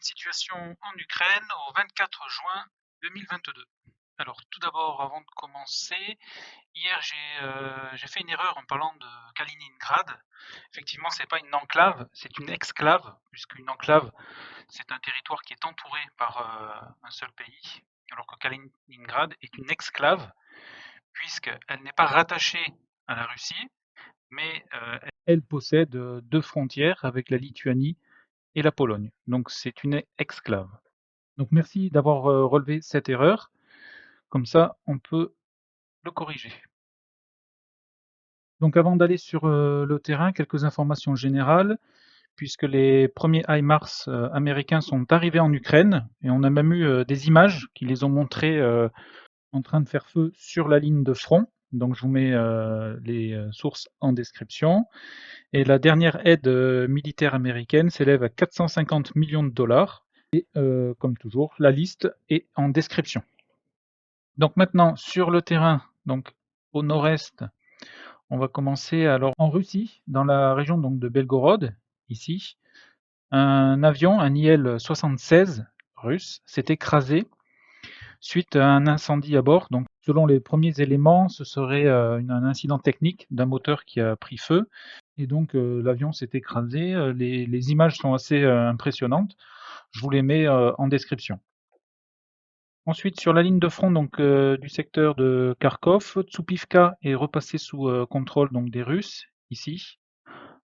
de situation en Ukraine au 24 juin 2022. Alors tout d'abord, avant de commencer, hier j'ai fait une erreur en parlant de Kaliningrad. Effectivement, c'est pas une enclave, c'est une exclave, puisqu'une enclave, c'est un territoire qui est entouré par un seul pays, alors que Kaliningrad est une exclave, puisqu'elle n'est pas rattachée à la Russie, mais elle possède deux frontières avec la Lituanie et la Pologne. Donc c'est une exclave. Donc merci d'avoir relevé cette erreur. Comme ça, on peut le corriger. Donc avant d'aller sur le terrain, quelques informations générales, puisque les premiers HIMARS américains sont arrivés en Ukraine, et on a même eu des images qui les ont montrés en train de faire feu sur la ligne de front. Donc je vous mets les sources en description. Et la dernière aide militaire américaine s'élève à 450 millions de dollars. Et comme toujours, la liste est en description. Donc maintenant, sur le terrain, donc au nord-est, on va commencer alors en Russie, dans la région donc, de Belgorod, ici. Un avion, un IL-76 russe, s'est écrasé suite à un incendie à bord. Donc, selon les premiers éléments, ce serait un incident technique d'un moteur qui a pris feu. Et donc, l'avion s'est écrasé. Les images sont assez impressionnantes. Je vous les mets en description. Ensuite, sur la ligne de front donc, du secteur de Kharkov, Tsupivka est repassé sous contrôle donc, des Russes, ici.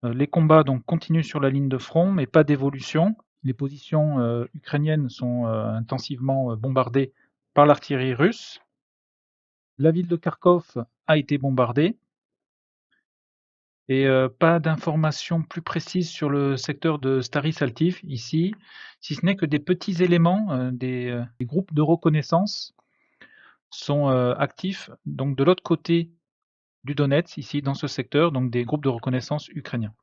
Les combats donc, continuent sur la ligne de front, mais pas d'évolution. Les positions ukrainiennes sont intensivement bombardées par l'artillerie russe. La ville de Kharkov a été bombardée. Et pas d'informations plus précises sur le secteur de Stary Saltiv, ici, si ce n'est que des petits éléments, des groupes de reconnaissance sont actifs donc de l'autre côté du Donetsk, ici dans ce secteur, donc des groupes de reconnaissance ukrainiens.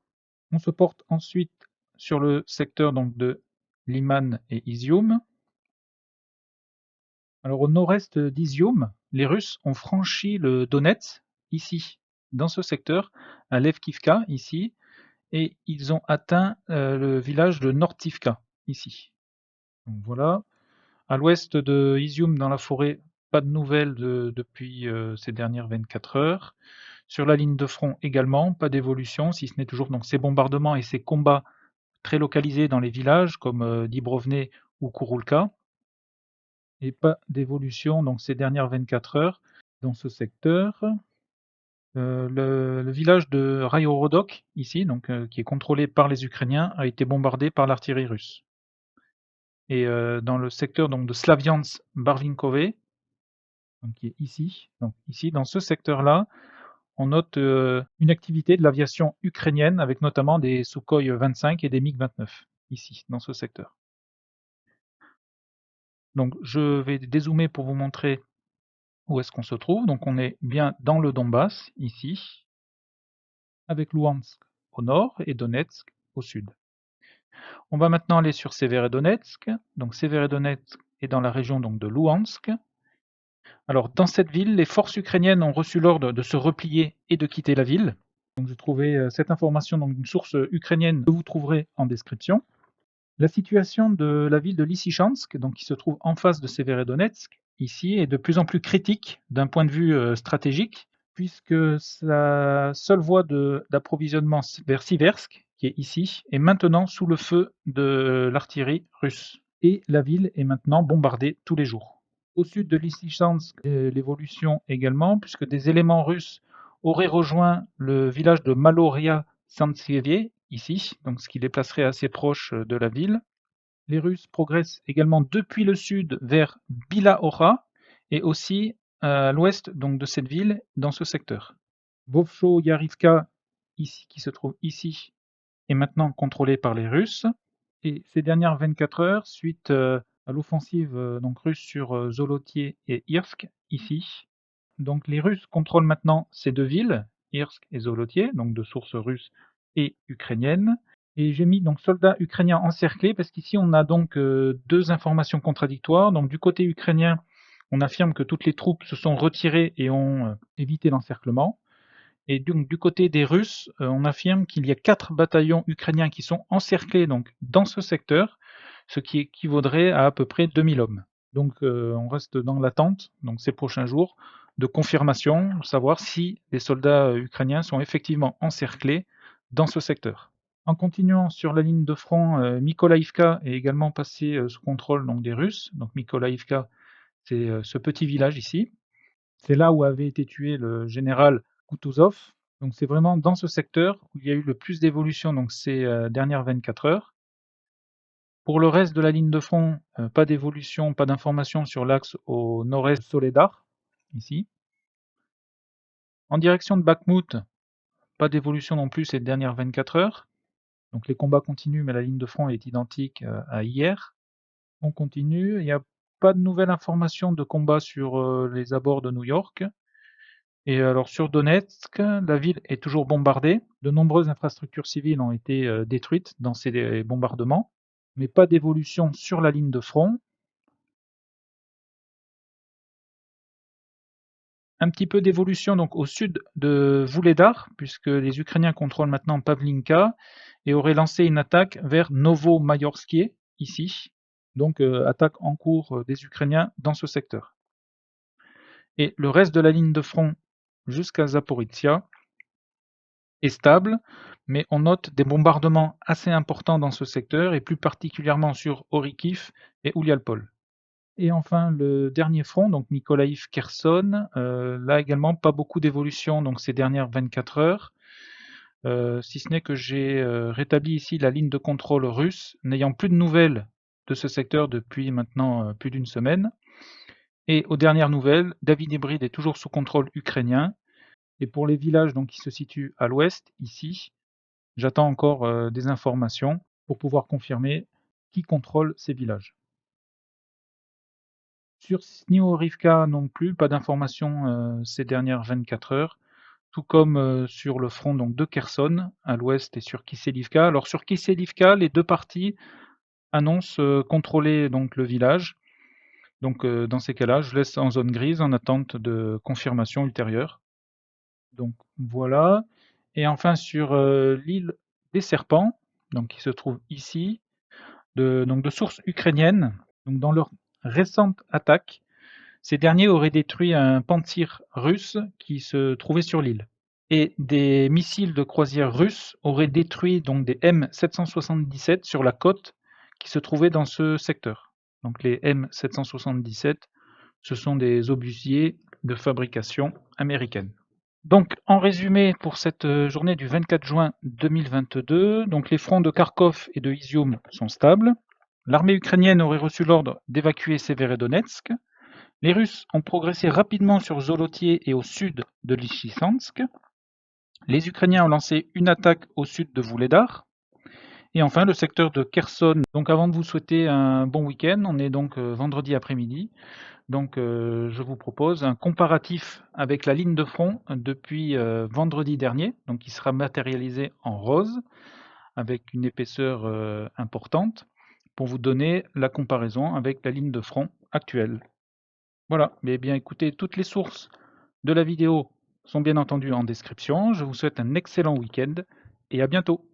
On se porte ensuite sur le secteur donc, de Liman et Izium. Alors au nord-est d'Izium, les Russes ont franchi le Donetsk, ici, dans ce secteur, à Levkivka, ici, et ils ont atteint le village de Nortivka, ici. Donc voilà. À l'ouest de Izium, dans la forêt, pas de nouvelles depuis ces dernières 24 heures. Sur la ligne de front également, pas d'évolution, si ce n'est toujours donc, ces bombardements et ces combats très localisés dans les villages comme Dibrovne ou Kourulka. Et pas d'évolution donc ces dernières 24 heures dans ce secteur. Le village de Rayorodok, ici, donc, qui est contrôlé par les Ukrainiens, a été bombardé par l'artillerie russe. Et dans le secteur donc, de Slaviansk-Barvinkove, qui est ici, donc ici, dans ce secteur-là, on note une activité de l'aviation ukrainienne avec notamment des Sukhoi 25 et des MiG-29, ici, dans ce secteur. Donc je vais dézoomer pour vous montrer où est-ce qu'on se trouve. Donc on est bien dans le Donbass, ici, avec Luhansk au nord et Donetsk au sud. On va maintenant aller sur Severodonetsk. Donc Severodonetsk est dans la région donc, de Luhansk. Alors dans cette ville, les forces ukrainiennes ont reçu l'ordre de se replier et de quitter la ville. Donc j'ai trouvé cette information dans une source ukrainienne que vous trouverez en description. La situation de la ville de Lysychansk, donc qui se trouve en face de Severodonetsk, ici, est de plus en plus critique d'un point de vue stratégique, puisque sa seule voie d'approvisionnement vers Siversk, qui est ici, est maintenant sous le feu de l'artillerie russe. Et la ville est maintenant bombardée tous les jours. Au sud de Lysychansk, l'évolution également, puisque des éléments russes auraient rejoint le village de Maloria-Santsevie, ici, donc ce qui les placerait assez proches de la ville. Les Russes progressent également depuis le sud vers Bilaora et aussi à l'ouest donc de cette ville, dans ce secteur. Vovcho-Yarivka, ici, qui se trouve ici, est maintenant contrôlée par les Russes. Et ces dernières 24 heures, suite à l'offensive donc russe sur Zolotier et Irsk, ici, donc les Russes contrôlent maintenant ces deux villes, Irsk et Zolotier, donc de sources russes et ukrainiennes. Et j'ai mis donc soldats ukrainiens encerclés parce qu'ici on a donc deux informations contradictoires. Donc du côté ukrainien, on affirme que toutes les troupes se sont retirées et ont évité l'encerclement. Et donc du côté des Russes, on affirme qu'il y a 4 bataillons ukrainiens qui sont encerclés donc dans ce secteur, ce qui équivaudrait à peu près 2000 hommes. Donc on reste dans l'attente, donc ces prochains jours, de confirmation, pour savoir si les soldats ukrainiens sont effectivement encerclés dans ce secteur. En continuant sur la ligne de front, Mykolaïvka est également passé sous contrôle donc, des Russes. Donc Mykolaïvka, c'est ce petit village ici. C'est là où avait été tué le général Kutuzov. Donc c'est vraiment dans ce secteur où il y a eu le plus d'évolution donc ces dernières 24 heures. Pour le reste de la ligne de front, pas d'évolution, pas d'information sur l'axe au nord-est de Soledar, ici. En direction de Bakhmut, pas d'évolution non plus ces dernières 24 heures. Donc les combats continuent, mais la ligne de front est identique à hier. On continue, il n'y a pas de nouvelles informations de combat sur les abords de New York. Et alors sur Donetsk, la ville est toujours bombardée. De nombreuses infrastructures civiles ont été détruites dans ces bombardements, mais pas d'évolution sur la ligne de front. Un petit peu d'évolution donc au sud de Vuhledar, puisque les Ukrainiens contrôlent maintenant Pavlinka et auraient lancé une attaque vers Novomayorskie, ici. Donc attaque en cours des Ukrainiens dans ce secteur. Et le reste de la ligne de front jusqu'à Zaporizhia est stable, mais on note des bombardements assez importants dans ce secteur, et plus particulièrement sur Orikhiv et Oulialpol. Et enfin, le dernier front, donc Mykolaïv-Kherson, là également pas beaucoup d'évolution donc ces dernières 24 heures, si ce n'est que j'ai rétabli ici la ligne de contrôle russe, n'ayant plus de nouvelles de ce secteur depuis maintenant plus d'une semaine. Et aux dernières nouvelles, David Hybrid est toujours sous contrôle ukrainien. Et pour les villages donc, qui se situent à l'ouest, ici, j'attends encore des informations pour pouvoir confirmer qui contrôle ces villages. Sur Snihorivka non plus, pas d'informations ces dernières 24 heures, tout comme sur le front donc, de Kherson à l'ouest et sur Kiselivka. Alors sur Kiselivka, les deux parties annoncent contrôler donc, le village. Donc dans ces cas-là, je laisse en zone grise en attente de confirmation ultérieure. Donc voilà. Et enfin sur l'île des Serpents, donc qui se trouve ici, de sources ukrainiennes, donc dans leur récente attaque, ces derniers auraient détruit un Pantsir russe qui se trouvait sur l'île. Et des missiles de croisière russes auraient détruit donc des M777 sur la côte qui se trouvaient dans ce secteur. Donc les M777, ce sont des obusiers de fabrication américaine. Donc, en résumé, pour cette journée du 24 juin 2022, donc les fronts de Kharkov et de Izium sont stables. L'armée ukrainienne aurait reçu l'ordre d'évacuer Severodonetsk. Les Russes ont progressé rapidement sur Zolotier et au sud de Lysychansk. Les Ukrainiens ont lancé une attaque au sud de Vuhledar. Et enfin, le secteur de Kherson. Donc, avant de vous souhaiter un bon week-end, on est donc vendredi après-midi. Donc je vous propose un comparatif avec la ligne de front depuis vendredi dernier, donc qui sera matérialisé en rose avec une épaisseur importante pour vous donner la comparaison avec la ligne de front actuelle. Voilà, mais bien écoutez, toutes les sources de la vidéo sont bien entendu en description. Je vous souhaite un excellent week-end et à bientôt.